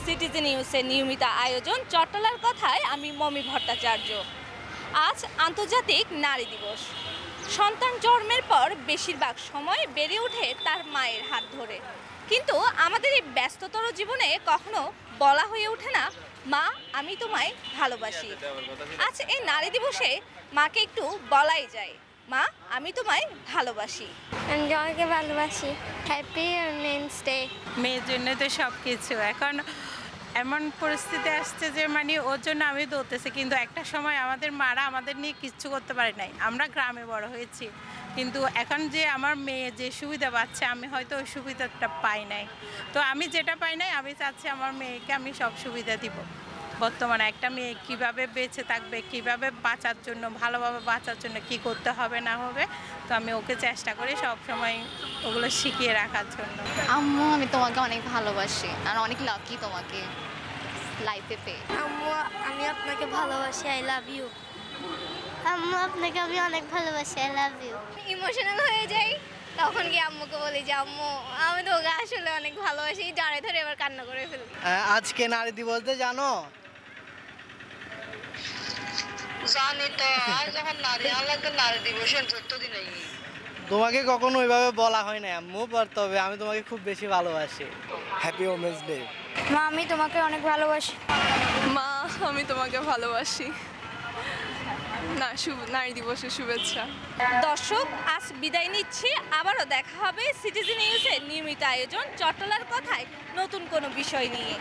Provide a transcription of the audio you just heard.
Citizen নিউজের নিয়মিত আয়োজন চট্টলার কথায় আমি মমি ভট্টাচার্য। আজ আন্তর্জাতিক নারী দিবস। সন্তান জন্মের পর বেশিরভাগ সময় বেড়ে ওঠে তার মায়ের হাত ধরে, কিন্তু আমাদের এই ব্যস্ততর জীবনে কখনো বলা হয়ে ওঠে না, মা আমি তোমায় ভালোবাসি। আজ এই নারী দিবসে মাকে একটু বলাই যায়, মা আমি তোমায় ভালোবাসি। আমি তোমাকে ভালোবাসি। Happy women's day. মেয়ের জন্য তো সব কিছু। এখন এমন পরিস্থিতি আসছে যে মানে ওর জন্য আমি দৌড়তেছি, কিন্তু একটা সময় আমাদের মারা আমাদের নিয়ে কিচ্ছু করতে পারে নাই। আমরা গ্রামে বড় হয়েছি, কিন্তু এখন যে আমার মেয়ে যে সুবিধা পাচ্ছে আমি হয়তো ওই সুবিধাটা পাই নাই। তো আমি যেটা পাই নাই আমি চাচ্ছি আমার মেয়েকে আমি সব সুবিধা দিব। বর্তমানে একটা মেয়ে কীভাবে বেঁচে থাকবে, কীভাবে বাঁচার জন্য, ভালোভাবে বাঁচার জন্য কী করতে হবে না হবে, তো আমি ওকে চেষ্টা করি সব সময় ওগুলো শিখিয়ে রাখার জন্য। আম্মু আমি তোমাকে অনেক ভালোবাসি আর অনেক লাকি তোমাকে লাইফে পেয়ে। আম্মু আমি আপনাকে ভালোবাসি। I love you. আম্মু আপনাকে আমি অনেক ভালোবাসি। I love you. ইমোশনাল হয়ে যাই, তখন কি আম্মুকে বলি যে আম্মু আমি তো ওকে আসলে অনেক ভালোবাসি, জড়াই ধরে এবার কান্না করে ফেলি। আজকে নারী দিবস জানো? জানি তো, আর যখন নারী আনলে তো নারী দিবসের 14 দিন নেই। তোমাকে কখনো ওইভাবে বলা হয় না আম্মু, তবে আমি তোমাকে খুব বেশি ভালোবাসি। Happy women's day. মা আমি তোমাকে অনেক ভালোবাসি। মা আমি তোমাকে ভালোবাসি। নারী দিবসের শুভেচ্ছা। দর্শক আজ বিদায় নিচ্ছি, আবারও দেখা হবে সিটিজেন নিউজের নিয়মিত আয়োজন চট্টলার কথায় নতুন কোনো বিষয় নিয়ে।